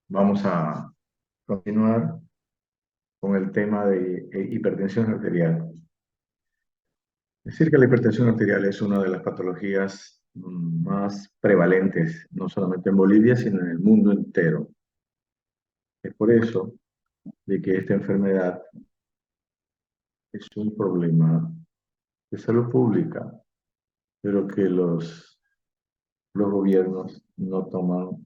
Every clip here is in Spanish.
Vamos a continuar con el tema de hipertensión arterial. Es decir, que la hipertensión arterial es una de las patologías más prevalentes, no solamente en Bolivia, sino en el mundo entero. Es por eso de que esta enfermedad es un problema de salud pública, pero que los gobiernos no toman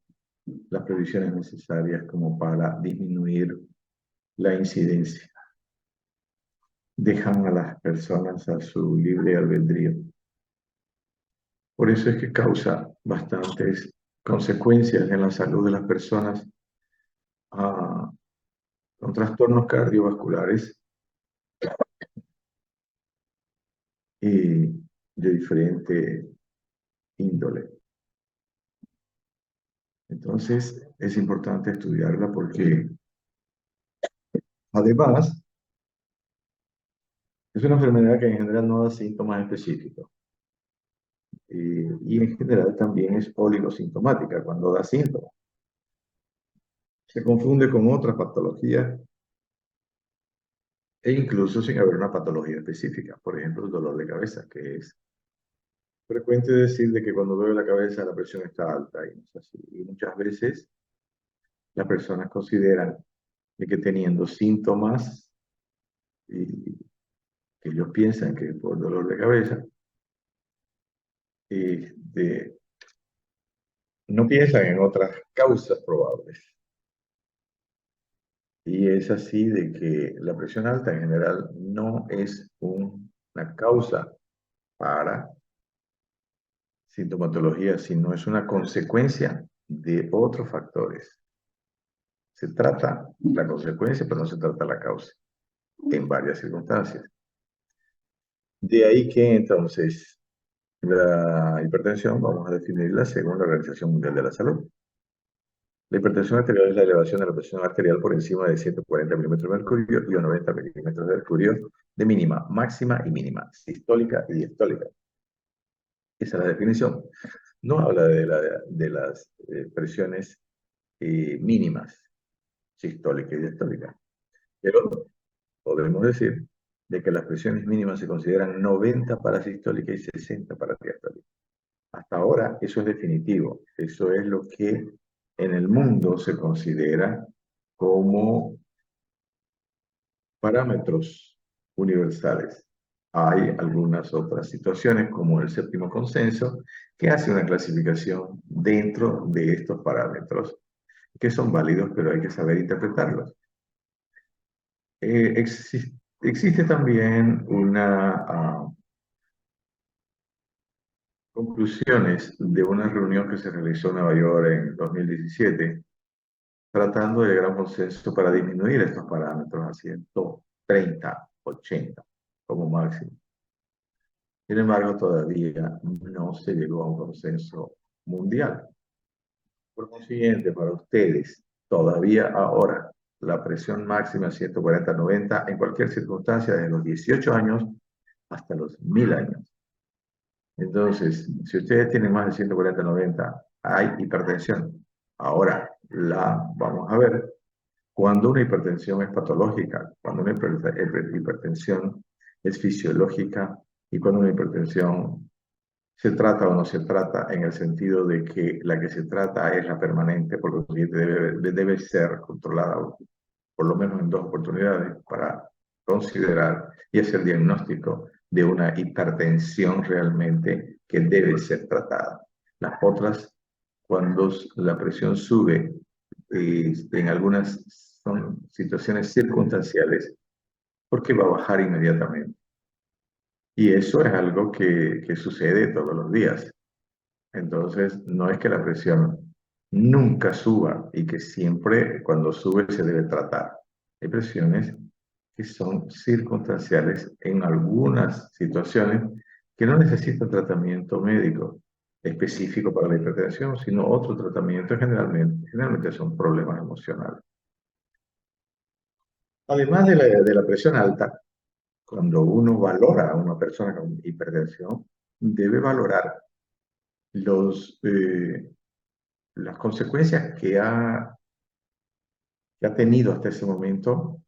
las previsiones necesarias como para disminuir la incidencia. Dejan a las personas a su libre albedrío. Por eso es que causa bastantes consecuencias en la salud de las personas, ah, con trastornos cardiovasculares y de diferente índole. Entonces, es importante estudiarla porque, además, es una enfermedad que en general no da síntomas específicos. Y en general también es oligosintomática cuando da síntomas. Se confunde con otras patologías e incluso sin haber una patología específica. Por ejemplo, el dolor de cabeza, que es frecuente decir de que cuando duele la cabeza la presión está alta y no es así. Y muchas veces las personas consideran de que teniendo síntomas y que ellos piensan que es por dolor de cabeza, de, no piensan en otras causas probables. Y es así de que la presión alta en general no es una causa para sintomatología, sino es una consecuencia de otros factores. Se trata la consecuencia, pero no se trata la causa, en varias circunstancias. De ahí que entonces la hipertensión vamos a definirla según la Organización Mundial de la Salud. La hipertensión arterial es la elevación de la presión arterial por encima de 140 milímetros de mercurio y 90 milímetros de mercurio de mínima, máxima y mínima, sistólica y diastólica. Esa es la definición. No habla de las presiones mínimas, sistólica y diastólica. Pero podemos decir de que las presiones mínimas se consideran 90 para sistólica y 60 para diastólica. Hasta ahora eso es definitivo. Eso es lo que en el mundo se considera como parámetros universales. Hay algunas otras situaciones, como el séptimo consenso, que hace una clasificación dentro de estos parámetros, que son válidos, pero hay que saber interpretarlos. Existe también conclusiones de una reunión que se realizó en Nueva York en 2017, tratando de llegar a un consenso para disminuir estos parámetros a 130, 80 como máximo. Sin embargo, todavía no se llegó a un consenso mundial. Por consiguiente, para ustedes, todavía ahora, la presión máxima es 140-90 en cualquier circunstancia, desde los 18 años hasta los 1000 años. Entonces, si ustedes tienen más de 140-90, hay hipertensión. Ahora la vamos a ver cuando una hipertensión es patológica, cuando una hipertensión es fisiológica y cuando una hipertensión se trata o no se trata en el sentido de que la que se trata es la permanente, por lo que debe ser controlada por lo menos en 2 oportunidades para considerar y hacer diagnóstico de una hipertensión realmente que debe ser tratada. Las otras, cuando la presión sube, en algunas son situaciones circunstanciales, porque va a bajar inmediatamente. Y eso es algo que sucede todos los días. Entonces, no es que la presión nunca suba y que siempre cuando sube se debe tratar. Hay presiones que son circunstanciales en algunas situaciones que no necesitan tratamiento médico específico para la hipertensión, sino otro tratamiento generalmente son problemas emocionales. Además de la presión alta, cuando uno valora a una persona con hipertensión, debe valorar los, las consecuencias que ha que ha tenido hasta ese momento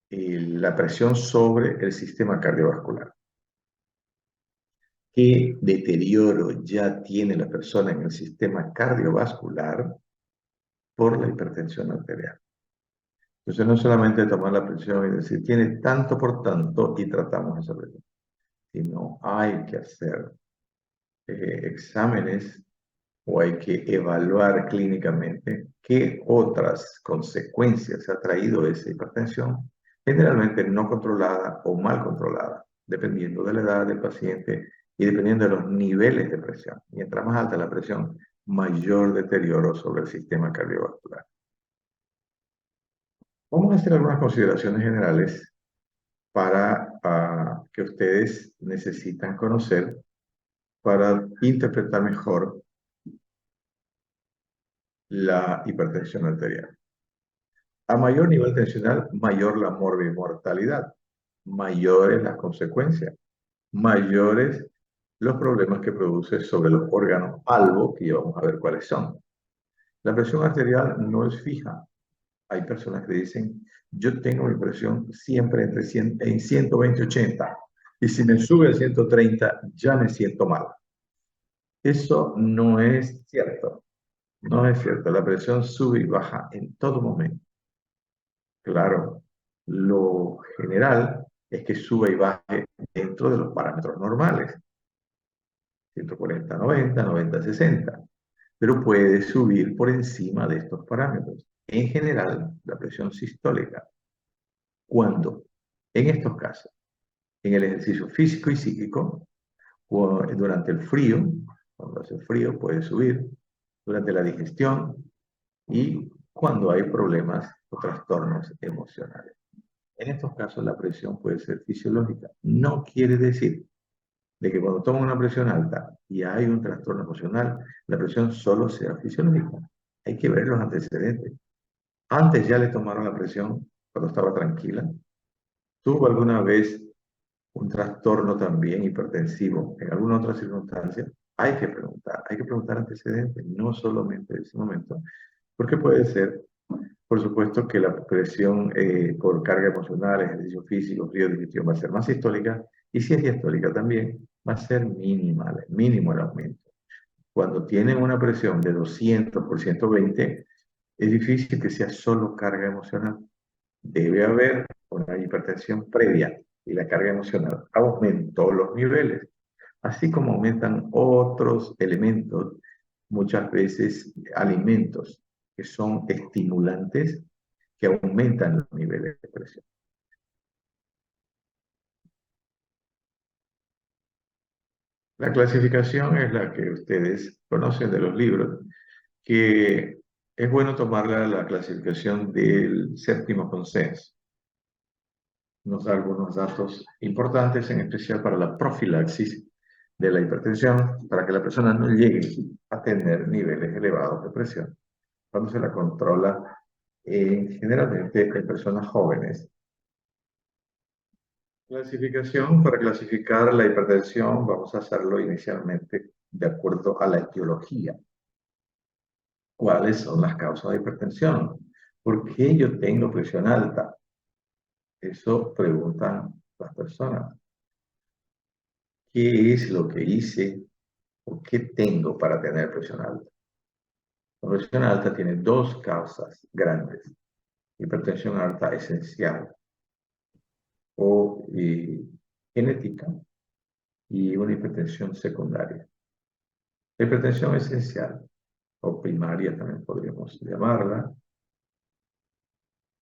la presión sobre el sistema cardiovascular. ¿Qué deterioro ya tiene la persona en el sistema cardiovascular por la hipertensión arterial? Entonces no solamente tomar la presión y decir, tiene tanto por tanto y tratamos esa presión, sino hay que hacer exámenes o hay que evaluar clínicamente qué otras consecuencias ha traído esa hipertensión, generalmente no controlada o mal controlada, dependiendo de la edad del paciente y dependiendo de los niveles de presión. Mientras más alta la presión, mayor deterioro sobre el sistema cardiovascular. Vamos a hacer algunas consideraciones generales para que ustedes necesitan conocer para interpretar mejor la hipertensión arterial. A mayor nivel tensional, mayor la mortalidad, mayores las consecuencias, mayores los problemas que produce sobre los órganos albo, que ya vamos a ver cuáles son. La presión arterial no es fija. Hay personas que dicen, yo tengo mi presión siempre entre 120-80, y si me sube a 130, ya me siento mal. Eso no es cierto. No es cierto. La presión sube y baja en todo momento. Claro, lo general es que sube y baje dentro de los parámetros normales, 140-90, 90-60, pero puede subir por encima de estos parámetros. En general, la presión sistólica, cuando en estos casos, en el ejercicio físico y psíquico, o durante el frío, cuando hace frío puede subir, durante la digestión y cuando hay problemas o trastornos emocionales. En estos casos la presión puede ser fisiológica. No quiere decir de que cuando toman una presión alta y hay un trastorno emocional, la presión solo sea fisiológica. Hay que ver los antecedentes. Antes ya le tomaron la presión cuando estaba tranquila. ¿Tuvo alguna vez un trastorno también hipertensivo en alguna otra circunstancia? Hay que preguntar antecedentes, no solamente en ese momento, porque puede ser, por supuesto, que la presión por carga emocional, ejercicio físico, frío, digestión va a ser más sistólica, y si es diastólica también, va a ser mínima, mínimo el aumento. Cuando tienen una presión de 200 por 120, es difícil que sea solo carga emocional. Debe haber una hipertensión previa y la carga emocional aumentó los niveles, así como aumentan otros elementos, muchas veces alimentos que son estimulantes que aumentan los niveles de presión. La clasificación es la que ustedes conocen de los libros, que es bueno tomarla la clasificación del séptimo consenso. Nos da algunos datos importantes, en especial para la profilaxis de la hipertensión, para que la persona no llegue a tener niveles elevados de presión cuando se la controla generalmente en personas jóvenes. Clasificación, para clasificar la hipertensión vamos a hacerlo inicialmente de acuerdo a la etiología. ¿Cuáles son las causas de hipertensión? ¿Por qué yo tengo presión alta? Eso preguntan las personas. ¿Qué es lo que hice o qué tengo para tener presión alta? La presión alta tiene dos causas grandes. Hipertensión alta esencial o genética y una hipertensión secundaria. La hipertensión esencial o primaria también podríamos llamarla,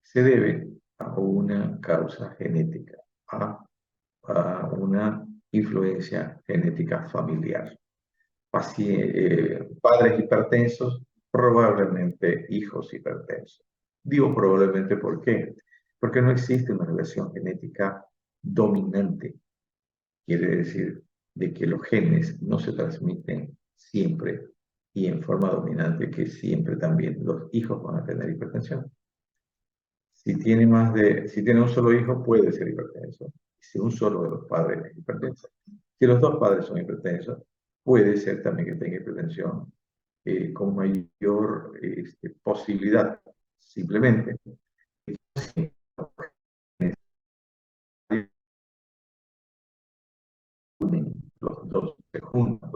se debe a una causa genética, a una influencia genética familiar. Padres hipertensos, probablemente hijos hipertensos. Digo probablemente ¿por qué? Porque no existe una relación genética dominante. Quiere decir de que los genes no se transmiten siempre y en forma dominante, que siempre también los hijos van a tener hipertensión. Si tiene un solo hijo, puede ser hipertenso. Si un solo de los padres es hipertenso. Si los dos padres son hipertensos, puede ser también que tenga hipertensión con mayor posibilidad. Simplemente Los dos se juntan,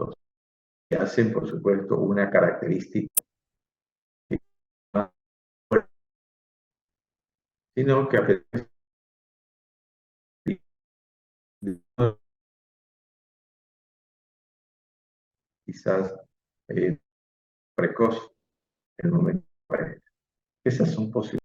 y hacen, por supuesto, una característica, sino que a pesar de quizás eh, precoz en el momento. Esas son posibles.